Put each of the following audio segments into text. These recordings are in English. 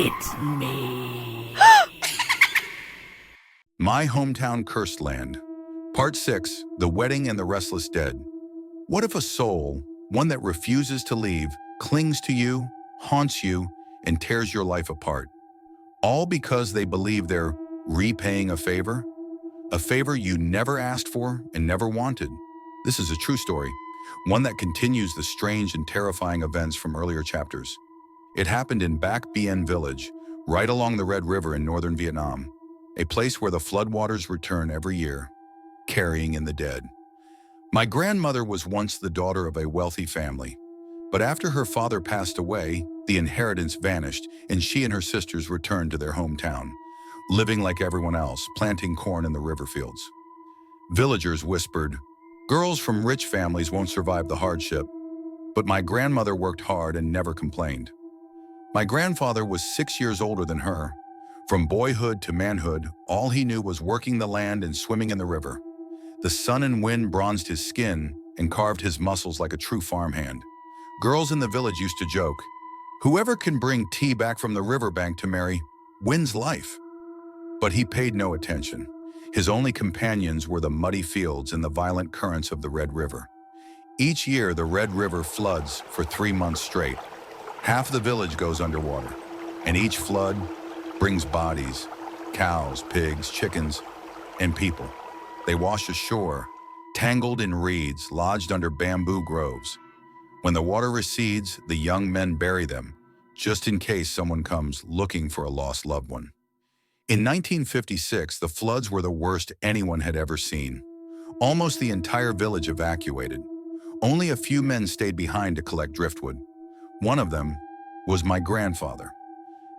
It's me. My Hometown Cursed Land. Part 6, The Wedding and the Restless Dead. What if a soul, one that refuses to leave, clings to you, haunts you, and tears your life apart? All because they believe they're repaying a favor? A favor you never asked for and never wanted. This is a true story, one that continues the strange and terrifying events from earlier chapters. It happened in Bắc Biên Village, right along the Red River in northern Vietnam, a place where the floodwaters return every year, carrying in the dead. My grandmother was once the daughter of a wealthy family, but after her father passed away, the inheritance vanished and she and her sisters returned to their hometown, living like everyone else, planting corn in the river fields. Villagers whispered, "Girls from rich families won't survive the hardship," but my grandmother worked hard and never complained. My grandfather was 6 years older than her. From boyhood to manhood, all he knew was working the land and swimming in the river. The sun and wind bronzed his skin and carved his muscles like a true farmhand. Girls in the village used to joke, "Whoever can bring tea back from the riverbank to Mary wins life." But he paid no attention. His only companions were the muddy fields and the violent currents of the Red River. Each year, the Red River floods for 3 months straight. Half the village goes underwater, and each flood brings bodies, cows, pigs, chickens, and people. They wash ashore, tangled in reeds, lodged under bamboo groves. When the water recedes, the young men bury them, just in case someone comes looking for a lost loved one. In 1956, the floods were the worst anyone had ever seen. Almost the entire village evacuated. Only a few men stayed behind to collect driftwood. One of them was my grandfather.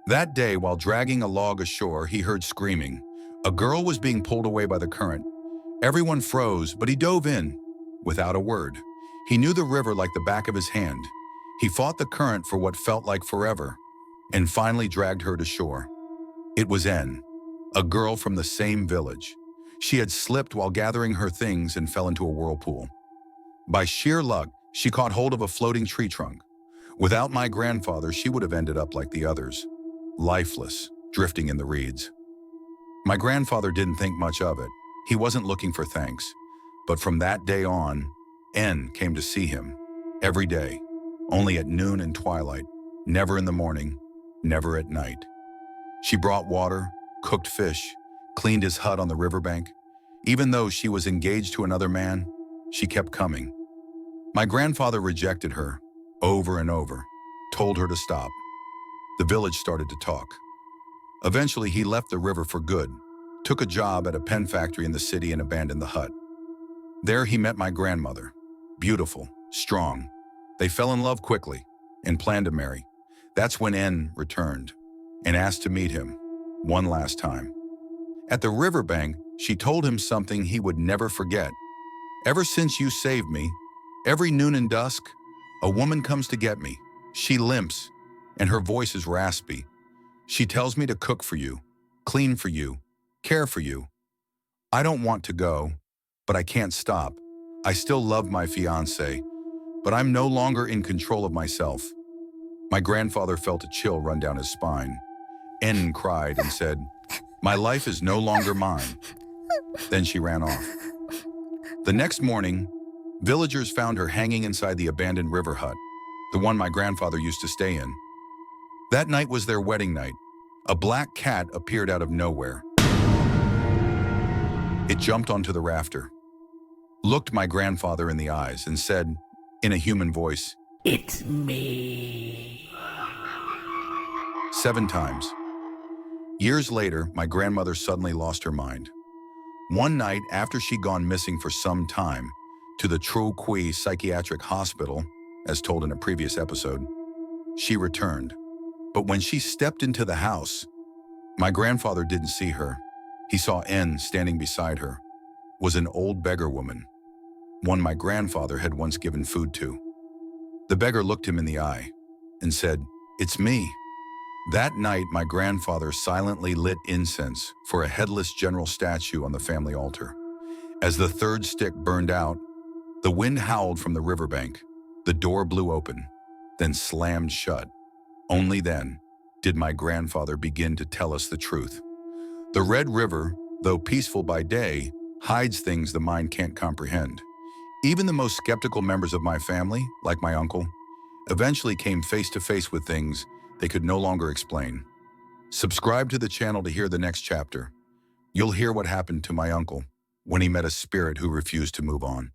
That day, while dragging a log ashore, he heard screaming. A girl was being pulled away by the current. Everyone froze, but he dove in without a word. He knew the river like the back of his hand. He fought the current for what felt like forever, and finally dragged her to shore. It was N, a girl from the same village. She had slipped while gathering her things and fell into a whirlpool. By sheer luck, she caught hold of a floating tree trunk. Without my grandfather, she would have ended up like the others, lifeless, drifting in the reeds. My grandfather didn't think much of it. He wasn't looking for thanks. But from that day on, N came to see him every day, only at noon and twilight, never in the morning, never at night. She brought water, cooked fish, cleaned his hut on the riverbank. Even though she was engaged to another man, she kept coming. My grandfather rejected her over and over, told her to stop. The village started to talk. Eventually, he left the river for good, took a job at a pen factory in the city and abandoned the hut. There he met my grandmother, beautiful, strong. They fell in love quickly and planned to marry. That's when N returned and asked to meet him one last time. At the riverbank, she told him something he would never forget. "Ever since you saved me, every noon and dusk, a woman comes to get me. She limps, and her voice is raspy. She tells me to cook for you, clean for you, care for you. I don't want to go, but I can't stop. I still love my fiancé, but I'm no longer in control of myself." My grandfather felt a chill run down his spine. N cried and said, "My life is no longer mine." Then she ran off. The next morning, villagers found her hanging inside the abandoned river hut, the one my grandfather used to stay in. That night was their wedding night. A black cat appeared out of nowhere. It jumped onto the rafter, looked my grandfather in the eyes, and said, in a human voice, It's me. 7 times. Years later, my grandmother suddenly lost her mind. One night, after she'd gone missing for some time, to the Tru Quy Psychiatric Hospital, as told in a previous episode, she returned. But when she stepped into the house, my grandfather didn't see her. He saw N standing beside her, was an old beggar woman, one my grandfather had once given food to. The beggar looked him in the eye and said, "It's me." That night, my grandfather silently lit incense for a headless general statue on the family altar. As the third stick burned out, the wind howled from the riverbank. The door blew open, then slammed shut. Only then did my grandfather begin to tell us the truth. The Red River, though peaceful by day, hides things the mind can't comprehend. Even the most skeptical members of my family, like my uncle, eventually came face to face with things they could no longer explain. Subscribe to the channel to hear the next chapter. You'll hear what happened to my uncle when he met a spirit who refused to move on.